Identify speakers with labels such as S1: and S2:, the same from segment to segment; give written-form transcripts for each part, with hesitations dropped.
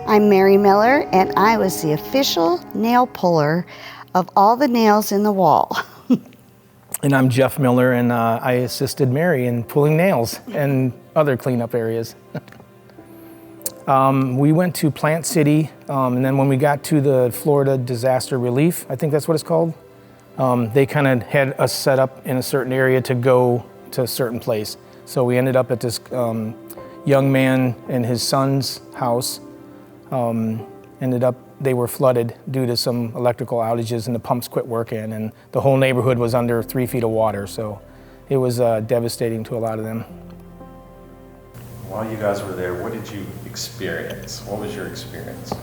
S1: I'm Mary Miller, and I was the official nail puller of all the nails in the wall.
S2: And I'm Jeff Miller, and I assisted Mary in pulling nails and other cleanup areas. We went to Plant City, and then when we got to the Florida Disaster Relief, I think that's what it's called, they kind of had us set up in a certain area to go to a certain place. So we ended up at this young man and his son's house. They were flooded due to some electrical outages and the pumps quit working, and the whole neighborhood was under 3 feet of water, so it was devastating to a lot of them.
S3: While you guys were there, what did you experience? What was your experience?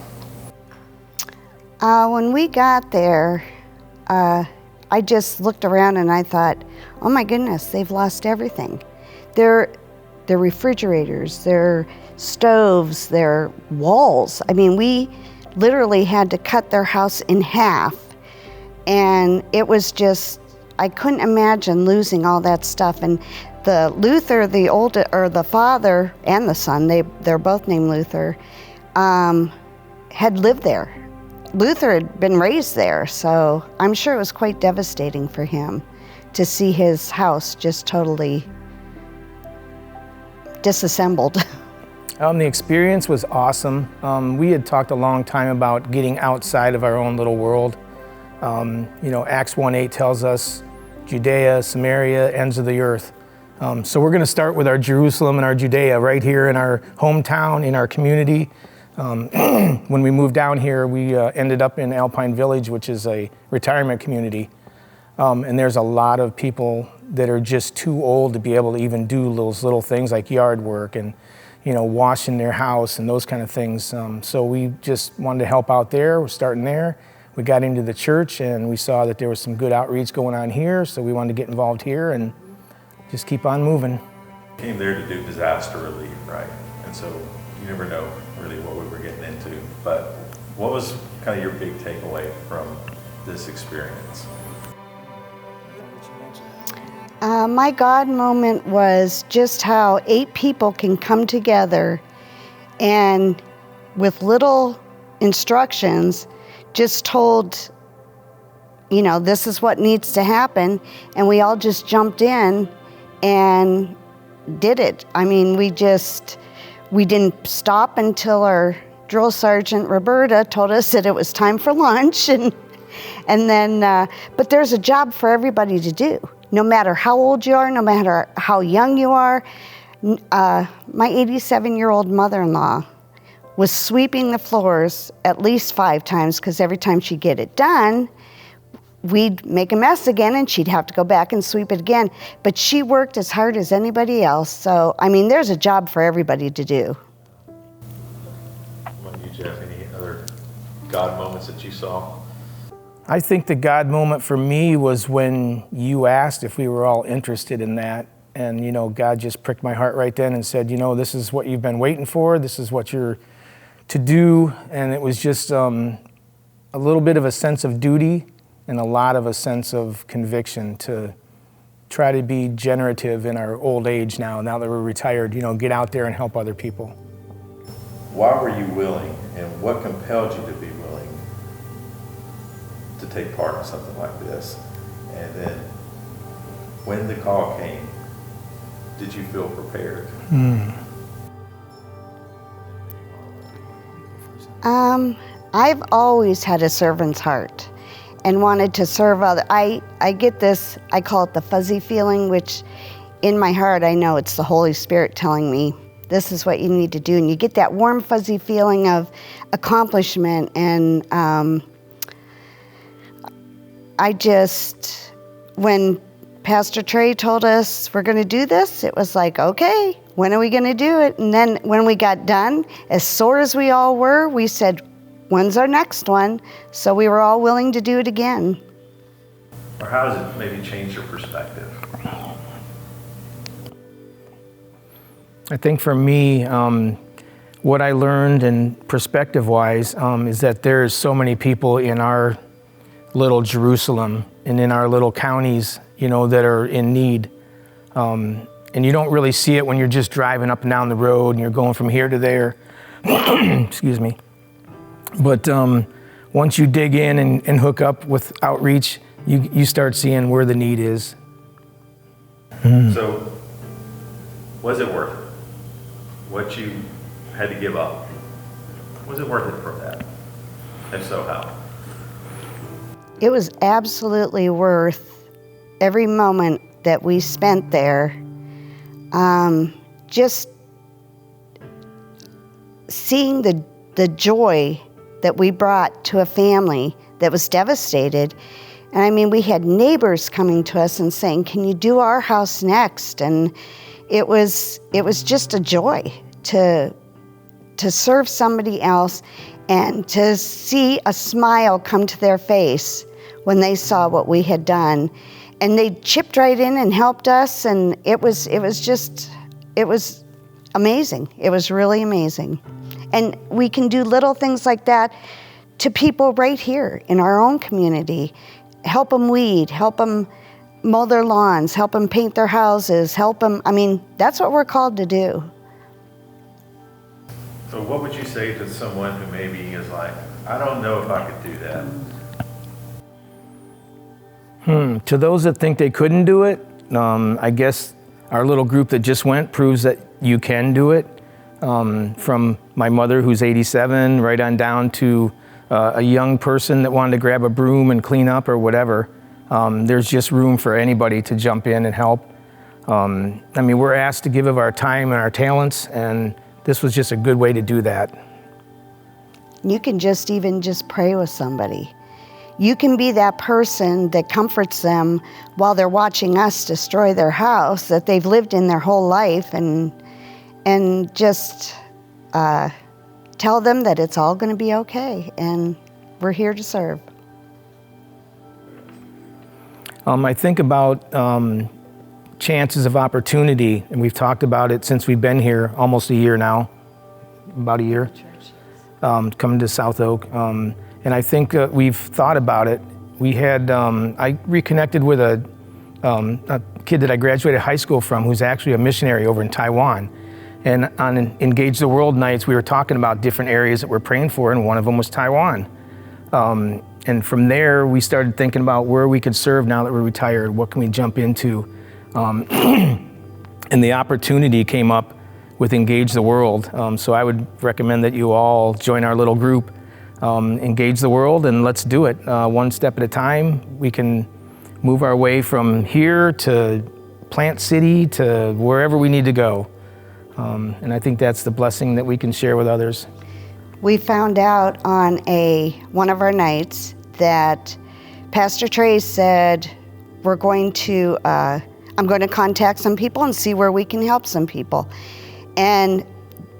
S1: When we got there, I just looked around and I thought, oh my goodness, they've lost everything. Their refrigerators, their stoves, their walls. I mean, we literally had to cut their house in half, and it was just, I couldn't imagine losing all that stuff. And the Luther, the father and the son, they're both named Luther, had lived there. Luther had been raised there, so I'm sure it was quite devastating for him to see his house just totally disassembled.
S2: The experience was awesome. We had talked a long time about getting outside of our own little world. Acts 1:8 tells us Judea, Samaria, ends of the earth. So we're going to start with our Jerusalem and our Judea right here in our hometown, in our community. When we moved down here, we ended up in Alpine Village, which is a retirement community. And there's a lot of people that are just too old to be able to even do those little things like yard work and washing their house and those kind of things. So we just wanted to help out there. We're starting there. We got into the church and we saw that there was some good outreach going on here, so we wanted to get involved here and just keep on moving.
S3: Came there to do disaster relief, right? And so you never know really what we were getting into, but what was kind of your big takeaway from this experience?
S1: My God moment was just how 8 people can come together and with little instructions just told, this is what needs to happen, and we all just jumped in and did it. I mean, we didn't stop until our drill sergeant Roberta told us that it was time for lunch, and then but there's a job for everybody to do. No matter how old you are, no matter how young you are. My 87-year-old mother-in-law was sweeping the floors at least 5 times, because every time she'd get it done, we'd make a mess again and she'd have to go back and sweep it again. But she worked as hard as anybody else. So, I mean, there's a job for everybody to do.
S3: What about you, Jeff? Any other God moments that you saw?
S2: I think the God moment for me was when you asked if we were all interested in that. And, God just pricked my heart right then and said, this is what you've been waiting for. This is what you're to do. And it was just a little bit of a sense of duty and a lot of a sense of conviction to try to be generative in our old age now that we're retired, get out there and help other people.
S3: Why were you willing, and what compelled you to be willing to take part in something like this? And then when the call came, did you feel prepared?
S1: I've always had a servant's heart and wanted to serve others. I get this, I call it the fuzzy feeling, which in my heart I know it's the Holy Spirit telling me this is what you need to do. And you get that warm fuzzy feeling of accomplishment. And when Pastor Trey told us we're going to do this, it was like, okay, when are we going to do it? And then when we got done, as sore as we all were, we said, when's our next one? So we were all willing to do it again.
S3: Or how does it maybe change your perspective?
S2: I think for me, what I learned and perspective-wise is that there's so many people in our little Jerusalem and in our little counties, that are in need. And you don't really see it when you're just driving up and down the road and you're going from here to there. Excuse me. But once you dig in and hook up with outreach, you start seeing where the need is.
S3: So, was it worth it? What you had to give up? Was it worth it for that? If so, how?
S1: It was absolutely worth every moment that we spent there. Just seeing the joy that we brought to a family that was devastated. And I mean, we had neighbors coming to us and saying, "Can you do our house next?" And it was just a joy to serve somebody else and to see a smile come to their face when they saw what we had done. And they chipped right in and helped us, and it was amazing. It was really amazing. And we can do little things like that to people right here in our own community. Help them weed, help them mow their lawns, help them paint their houses, help them, I mean, that's what we're called to do.
S3: So what would you say to someone who maybe is like, I don't know if I could do that?
S2: To those that think they couldn't do it, I guess our little group that just went proves that you can do it. From my mother, who's 87, right on down to a young person that wanted to grab a broom and clean up or whatever. There's just room for anybody to jump in and help. I mean, we're asked to give of our time and our talents, and this was just a good way to do that.
S1: You can just pray with somebody. You can be that person that comforts them while they're watching us destroy their house that they've lived in their whole life, and just tell them that it's all going to be okay, and we're here to serve.
S2: I think about chances of opportunity, and we've talked about it since we've been here almost a year now, about a year, coming to South Oak. And I think we've thought about it. We had, I reconnected with a kid that I graduated high school from who's actually a missionary over in Taiwan. And on Engage the World nights, we were talking about different areas that we're praying for, and one of them was Taiwan. And from there, we started thinking about where we could serve now that we're retired. What can we jump into? And the opportunity came up with Engage the World. So I would recommend that you all join our little group, Engage the World, and let's do it. One step at a time. We can move our way from here to Plant City to wherever we need to go. And I think that's the blessing that we can share with others.
S1: We found out on one of our nights that Pastor Trey said, I'm going to contact some people and see where we can help some people. And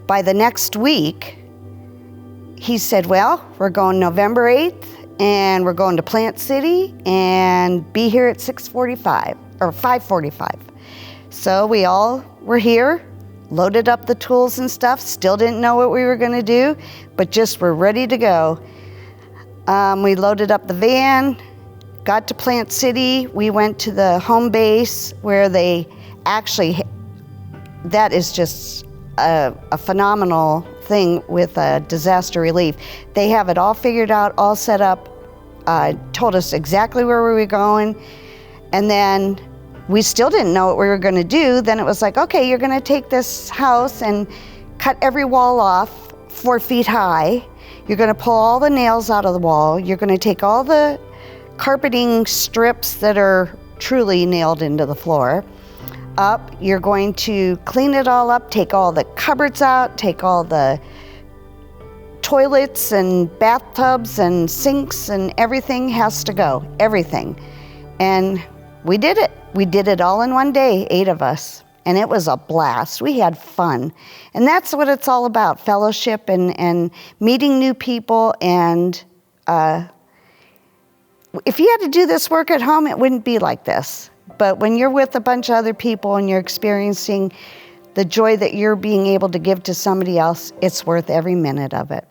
S1: by the next week, he said, well, we're going November 8th, and we're going to Plant City, and be here at 6:45 or 5:45. So we all were here, loaded up the tools and stuff, still didn't know what we were going to do, but just were ready to go. We loaded up the van, got to Plant City. We went to the home base where that is just a phenomenal thing with disaster relief. They have it all figured out, all set up, told us exactly where we were going, and then we still didn't know what we were going to do. Then it was like, okay, you're going to take this house and cut every wall off 4 feet high. You're going to pull all the nails out of the wall. You're going to take all the carpeting strips that are truly nailed into the floor up. You're going to clean it all up, take all the cupboards out, take all the toilets and bathtubs and sinks, and everything has to go, everything. And we did it. We did it all in one day, 8 of us, and it was a blast. We had fun, and that's what it's all about, fellowship and meeting new people. And if you had to do this work at home, it wouldn't be like this. But when you're with a bunch of other people and you're experiencing the joy that you're being able to give to somebody else, it's worth every minute of it.